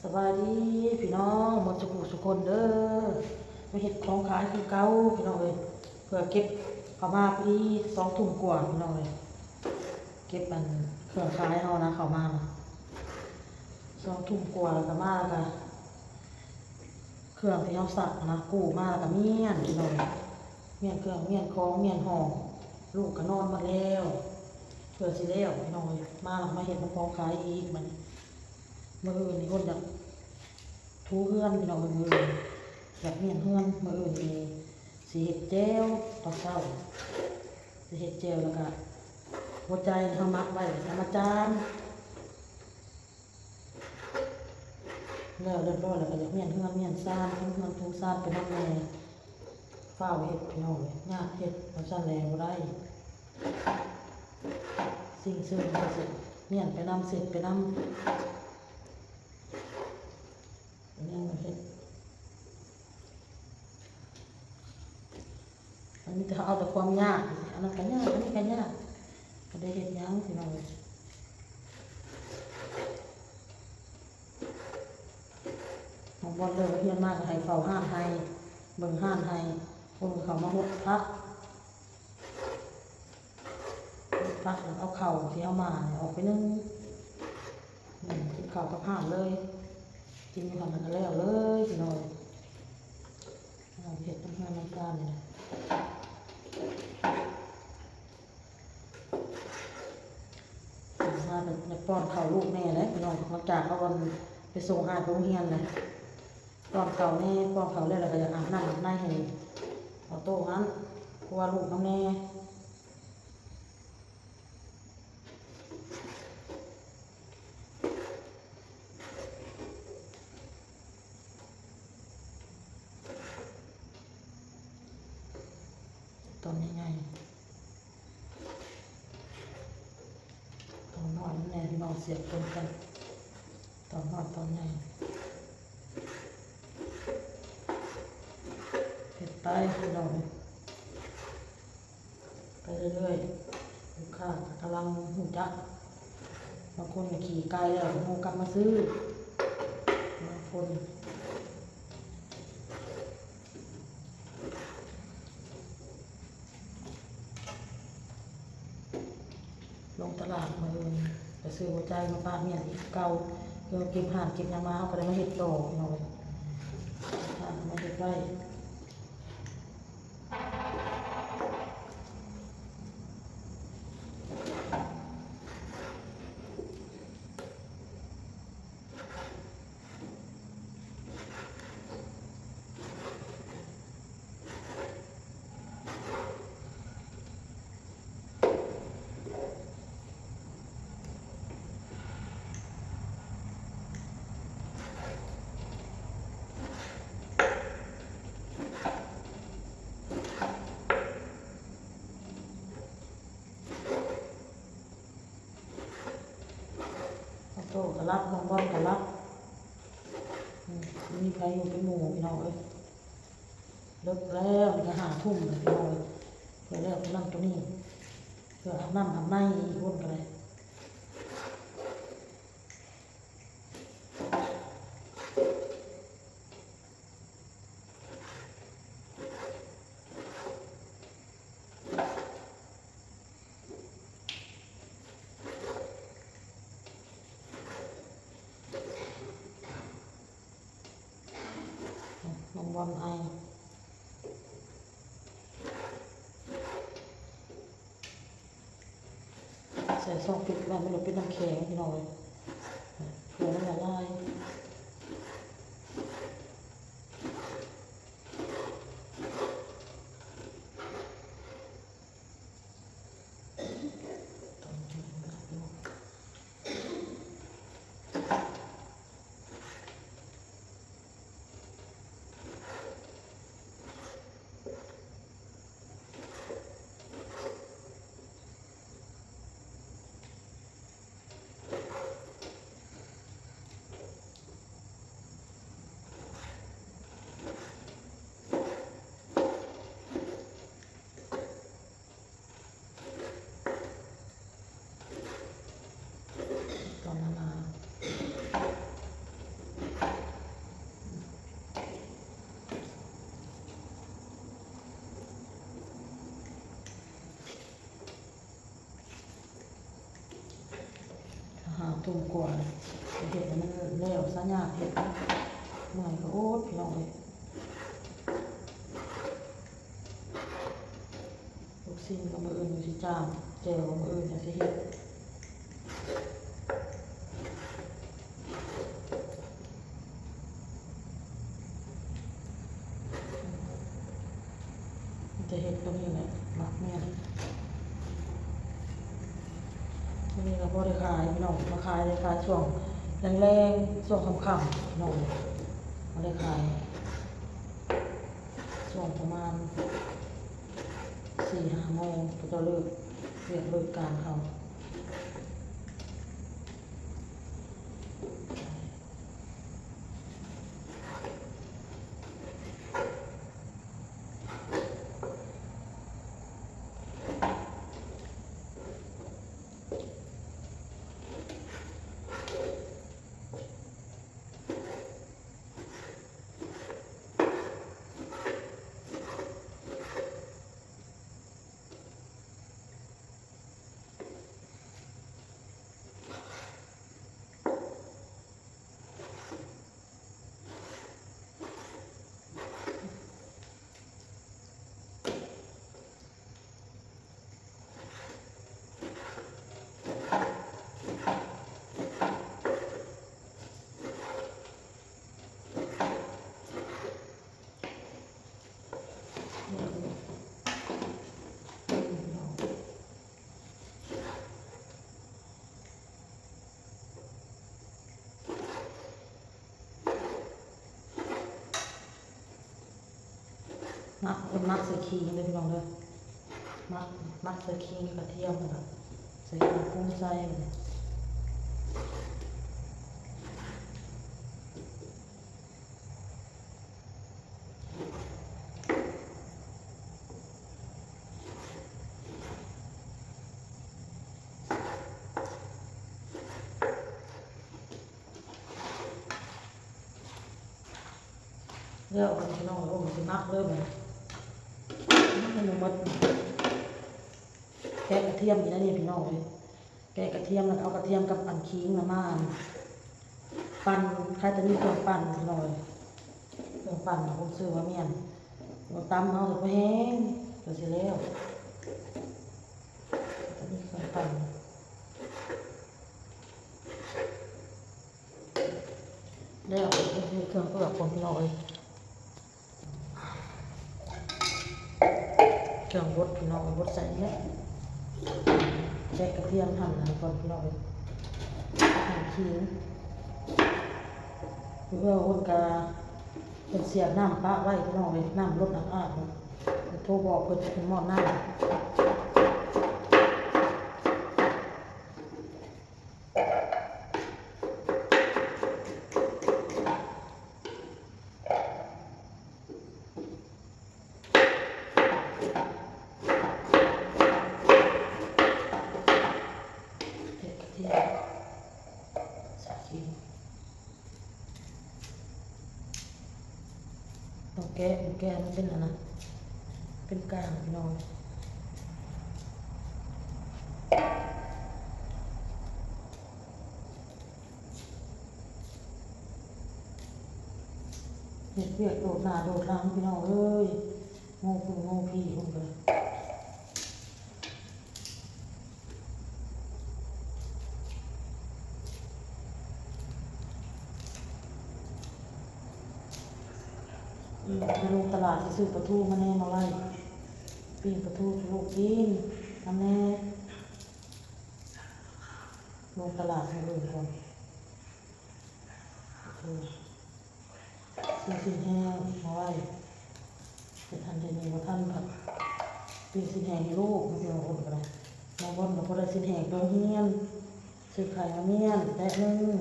สบายดีพี่น้องหมดสุขคนเด้อมาเห็ดของขายคือเก่าพี่น้องเลยเพื่อเก็บเข้ามาพี่2 ถุงกว่าพี่น้องเลยเก็บมันเครื่องขายเฮานะเข้ามา2 ถุงกว่าแล้วก็มาแล้วก็เครื่องที่เฮาสักนะกู้มาแล้วก็เมียนพี่น้องเมียนเครื่องเมียนของเมียนห่อลูกก็นอนมาแล้วเพื่อสิแล้วพี่น้องเลยมาเห็ดของขายอีกมันมื้ออื่นนี่คนอยากทูเฮือนพี่น้องมืออยากเมียนเฮือนมืออื่นมีสีเห็ดแจ้วตอนเช้าสีเห็ดแจ้วแล้วก็หัวใจทำมักไว้ทำมาจานแล้วเรียบร้อยแล้วก็อยากเมียนเฮือนเมียนซานเฮือนทูซานเป็นน้ำแม่ฝ้าเห็ดพี่น้องเลยยากเห็ดเราสั่นแรงบ่ได้สิ่งซึ่งเสร็จเมียนไปน้ำเสร็จไปน้ำนี่มันเห็ดอันนี้จะเอาแต่ความยากอันนั้นก็ยากอันนี้ก็ยากก็ได้เห็ดยังพี่น้องเลยของบอลเลยเฮียนมากให้เฝ้าห้านให้เบิ่งห้านให้คนเขามาหดพักแล้วเอาเข่าที่เอามาออกไปนึ่งกินเข่ากับห่านเลยกินกับมันแล้วเลยพี่น้องเห็ดต้องห้ามน้ำตาลเลยมาเป็นป้อนเข่าลูกแม่เลยพี่น้องหลังจากเขาวันไปส่งอาหารโรงเรียนเลยป้อนเข่าแม่ป้อนเข่าแล้วเราก็จะอาบน้ำในให้เอาโต๊ะนั้นเพราะว่าลูกน้องแม่ตอนนี้ไงตอนนอนแน่พี่น้องเสียบตรงกันตอนนอนตอนไหนเห็ดไปพี่น้องไปเรื่อยๆลูกค้ากำลังหูจักบางคนขี่ไกลแล้วโมกลับมาซื้อบางคนลงตลาดมาเลยไปซื้อหัวใจมาป้าเมียอีกเก่าเพื่อเก็บห่านเก็บยางมาเขาก็ได้มาเห็ดต่อหน่อยมาเห็ดไว้โตกระลับน้องบอลกระลับมีใครอยู่เป็นหมู่พี่น้องเลยเลิกแล้วจะหาทุ่มเลยพี่น้องเลยเพื่อแล้วนั่งตัวนี้เพื่ออาบน้ำอาบในอีกคนกันเลยน้องบอลไอใส่ซองปิดแบบไม่หลุดเป็นน้ำแข็งพี่น้องเลยเผื่อมันละลาย ทุ่มกว่าเห็ดมันแล้วซะยากเห็ดเมื่อยก็โอ๊ตพี่น้องเลยลูกชิ้นก็มืออื่นอยู่ที่จามเจลมืออื่นจะสิเห็ดจะเห็ดตรงนี้แหละมักเมียนตรงนี้เราพอได้ขายพี่น้องมาขายได้ขายช่วงแรงๆช่วงค่ำๆพี่น้องมาได้ขายช่วงประมาณ4-5 โมงก็จะเลิกเรียกเลิกการเขามักใส่ขิงเลยพี่น้องเลยมักใส่ขิงกระเทียมนะครับใส่กุ้งใส่เลือกเอาพี่น้องโอ้สิมักเลยแบบให้หนูมัดแกะกระเทียมนี่นะเนี่ยพี่น้องเลยแกะกระเทียมแล้วเอากระเทียมกับอันขิงมาปั่นใครจะมีเครื่องปั่นพี่น้องเลยเครื่องปั่นผมซื้อว่าเมียนเราตำเอาแต่พอแห้งเดี๋ยวเสร็จแล้วจะมีเครื่องปั่นแล้วเครื่องเปลือกคนพี่น้องเลยเครื่องบดพี่น้องบดใส่เนี่ยแกะกระเทียมหั่นอะไรก่อนพี่น้องหั่นขิงเพื่อคนกาเป็นเสียบน้ำปะไว้พี่น้องเลยน้ำลดน้ำอาบโทรบอกเพิ่นเป็นหม้อน้ำต้องแกะมันเป็นอะไรนะเป็นกลางพี่น้องเห็ดเวียกโดดหน้าโดดหลังพี่น้องเอ้ยโง่พึ่งโง่พี่ลงไปมาลงตลาดซื้อปลาทูมาแน่มาไว้ปิ้งปลาทูลูกกินทำแน่ลงตลาดมาเลยก่อนซื้อชิ้นแห้งมาไว้จะทันจะมีว่าท่านแบบปิ้งชิ้นแห้งให้ลูกมันจะมาอุ่นกันเลยมาบ่นเราก็ได้ชิ้นแห้งตรงเฮียนซื้อไข่มาเมียนแต่นึง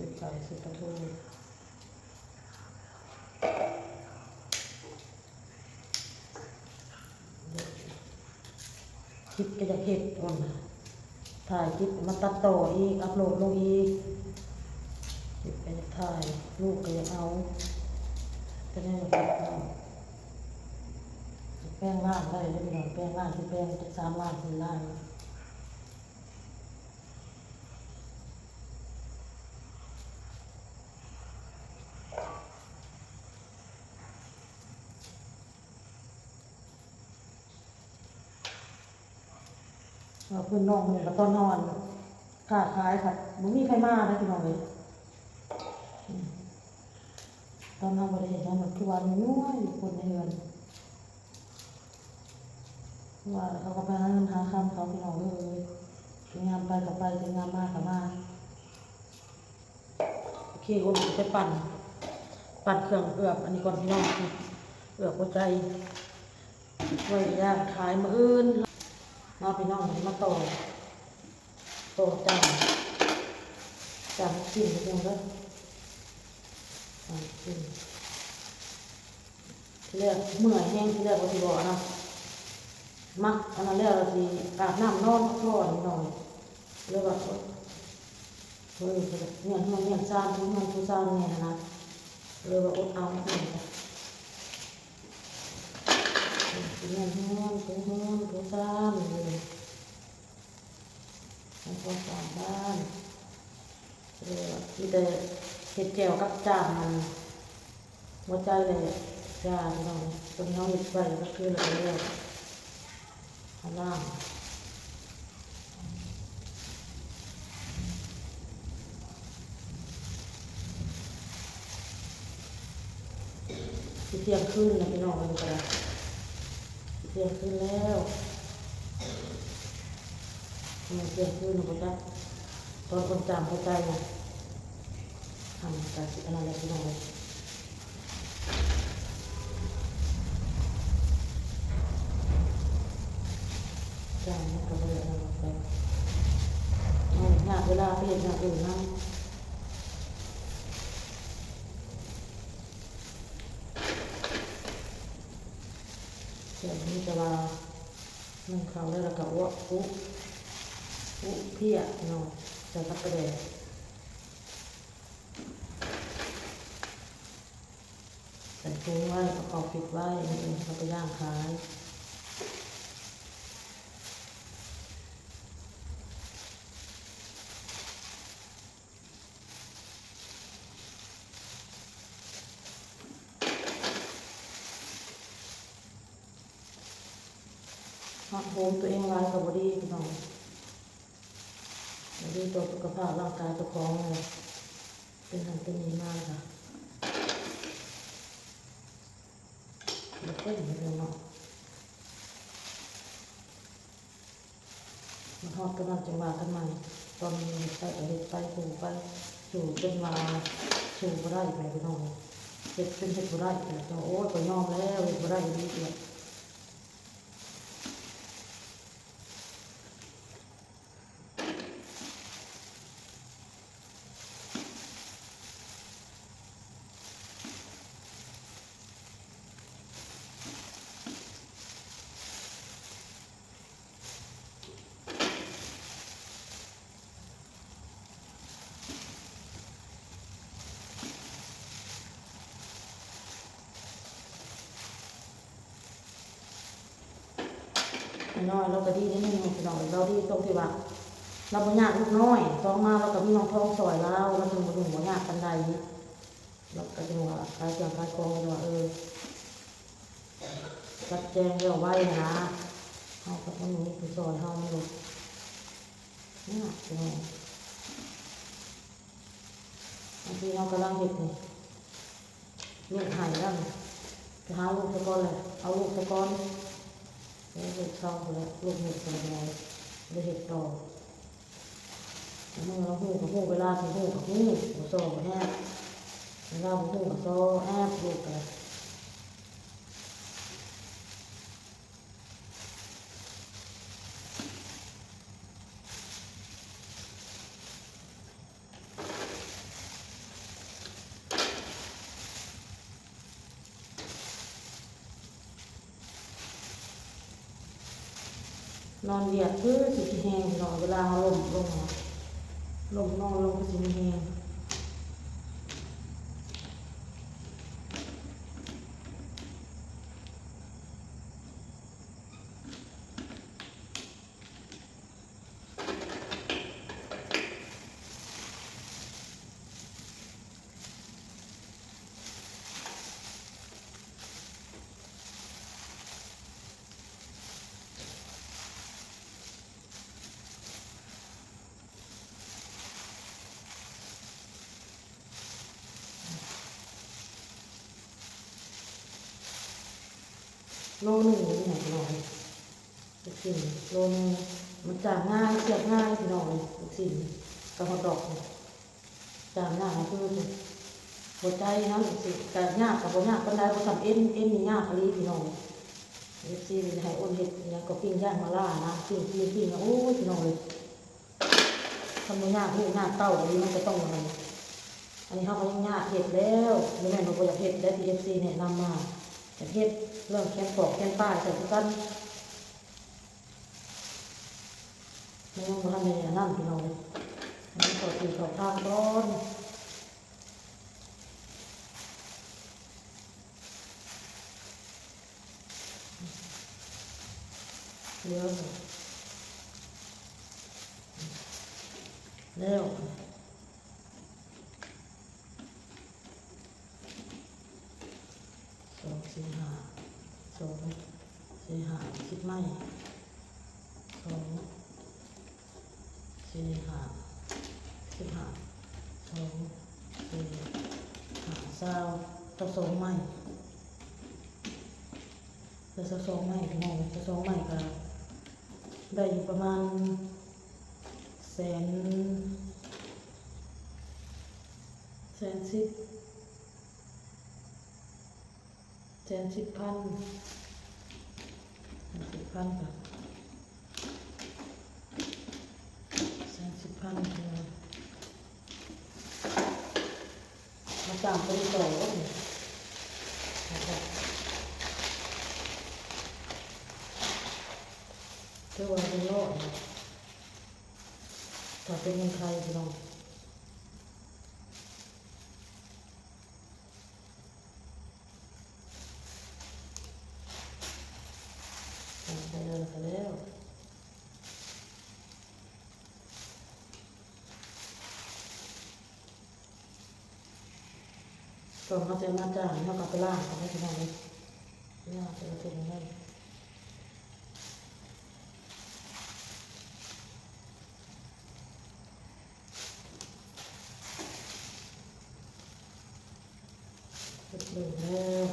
ซื้อไก่ซื้อปลาทูคลิปก็จะเห็ดก่อนถ่ายคลิปมาตัดต่ออีกอัพโหลดลงอีกคลิปก็จะถ่ายลูกก็จะเอาก็ได้แบบต แป้งล่างได้เลยพี่น้องแป้งล่างที่แป้งจะ3 ล้าน4 ล้านเราเพื่อนน้องเนี่ยก็ต้นนอนค้าขายค่ะมึงมีใครมาได้พี่น้องเลยตอนทำบริษัทนั้นมันคือวันน้อยอยู่คนในเรือนว่าเขาก็ไปหาเงินหาคำเขาพี่น้องเลยงานไปกับไปงานมากกับมาโอเคคนไปปั่นเครื่องเอือบอันนี้ก่อนพี่น้องเอือบหัวใจไว้ย่างขายมื้ออื่นมาพี่น้องมาต่อจานกินไปจังเลยกินที่แรกเมื่อยแห้งที่แรกว่าที่บอกนะมักอันนั้นแล้วเราสิอาบน้ำนอนพักผ่อนหน่อยเลยว่าเฮ้ยเนี่ยซ่านทุกผู้ซ่านเนี่ยนะเลยว่าอดเอาเนี่ยผู้ซ่านเลยมันก็สอนบ้านเลยว่ามีแต่เห็ดแก้วกับจานมันหัวใจเลยจ้าพี่น้องตรงน้องหยิบไปก็คือเราเรียกข้างล่างเที่ยงคืนนะพี่น้องมันจะเที่ยงคืนแล้วเที่ยงคืนหนูก็จะตอนคนจำเข้าใจนะทำการสิอะไรพี่น้องเลยจำมันก็เลยเอาไปงานเวลาไปเห็นงานอื่นนะเดี๋ยวนี้จะว่านึ่งข้าวแล้วก็ว่าปุ๊เพี้ยเนาะใส่กระเทียมใส่ถุงไว้ประกอบปิดไว้นี่เราไปย่างขายหักโหมตัวเองไว้กับบอดี้พี่น้องบอดี้ตัวสุขภาพร่างกายตัวของเลยเป็นหันเป็นนี้มากค่ะแล้วก็อย่างนี้เนาะมันทอดกำลังจังหวะกันใหม่ตอนนี้ใส่อะไรไปสู่จนมาสู่ก็ได้ไปพี่น้องเห็ดเป็นเห็ดก็ได้แต่โอ้ยก็ยอมแล้วเห็ดก็ได้ดีเดียน้อยเราก็ดีนิดนึงพี่น้องเราดีตรงที่ว่าเราบ่ยากลูกน้อยท้องมาเราก็มีน้องท้องซอยเราถึงบ่บ่ยากปานใดเราก็จังว่าขายเครื่องขายของว่าจัดแจงเรียบไว้นะเฮากับมันมีผู้ซอยเฮาไม่รู้เนี่ยพี่น้องบางทีเรากำลังเฮ็ดนี่ลูกหายแล้วไปหาลูกตะก้อนเลยเอาลูกตะก้อนแล้วลูกเศร้าแล้วลูกเห็ดเป็นยังไงเลยเห็ดต่อเมื่อเราหูกับหูเวลาที่หูกับหูหัวโซ่กับแอบเวลาหูกับโซ่แอบลูกกันนอนเหยียดเพื่อสิแห้งนอนเวลาเราลงนอนลงก็สิแห้ง โลหนึ่งนี่ไหนพี่น้องลูกชิ้นโลนึงมันจางง่ายเสียบง่ายพี่น้องลูกชิ้นกระหอดอกจางง่ายคือหัวใจนะลูกชิ้นแต่ยากกับบ่ยากก็ได้บ่ทำเอ็นนี่ยากอะไรพี่น้องลูกชิ้นให้อ้นเห็ดเนี่ยก็ปิ้งย่างมาล่านะปิ้งโอ้ยพี่น้องเลยทำบ่ยากลูกยากเต้าอันนี้มันจะต้องอะไรอันนี้เขาก็ยังยากเห็ดแล้วนี่แม่หนูก็อยากเห็ดได้ที่FCแนะนำมาอยากเห็ดเริ่มแค่ปอกแค่ป้ายใส่ทุกท่านไม่ต้องมาทำในนั่นพี่น้องเลยอันนี้ขอตีขอทางก่อนเดี๋ยวแล้ว2 4 5 2 4 5คิดไม่2 4 5 15 2 4 520จะ2 ไม่จะ2 ไม่พี่น้องจะ2 ไม่ก็ได้อยู่ประมาณ110,000ค่ะ110,000มาตามไปต่อนะครับเท่าว่าเป็นโลกถ้าเป็นเมืองไทยพี่น้องไปแล้วก่อนเขาจะมาจ้างเขากลับไปล่างเขาไม่พี่น้องเลยเนี่ยจะมาถึงนั่นเสร็จแล้ว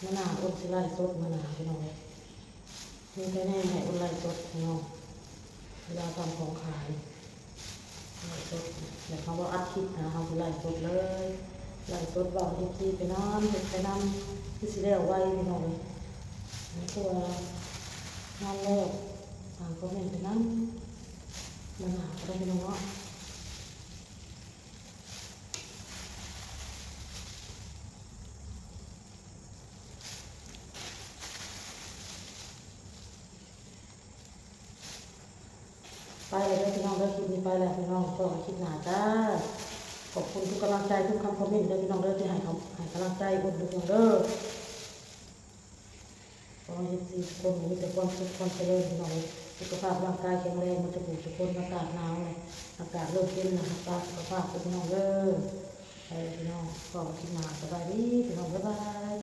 มะนาวอ้นสิไล่สดมะนาวพี่น้องเลยมีแค่แน่ให้อ้นไล่สดพี่น้องเวลาทำของขายไล่สดแต่เขาว่าอัดคลิปนะเขาสิไล่สดเลยไล่สดบอกFCไปนอนเห็ดไปนำที่สิแล้วไว้พี่น้องเลยตัวงานแล้วต่างคอมเมนต์ไปนั่งมันหาก็ได้พี่น้องเนาะไปเลยพี่น้องได้คลิปนี้ไปแล้วพี่น้องก็คลิปหน้าจ้าขอบคุณทุกกำลังใจทุกคำคอมเมนต์ด้วยพี่น้องเด้อที่ให้กำลังใจอุ่นทุกคนเด้อขอให้ทุกคนมีแต่ความสุขความเจริญพี่น้องสุขภาพร่างกายแข็งแรงมันจะปลูกทุกคนอากาศหนาวเลยอากาศเริ่มเย็นนะครับสุขภาพพี่น้องเด้อไปพี่น้องขอคลิปหน้าสบายดีพี่น้องบ๊ายบาย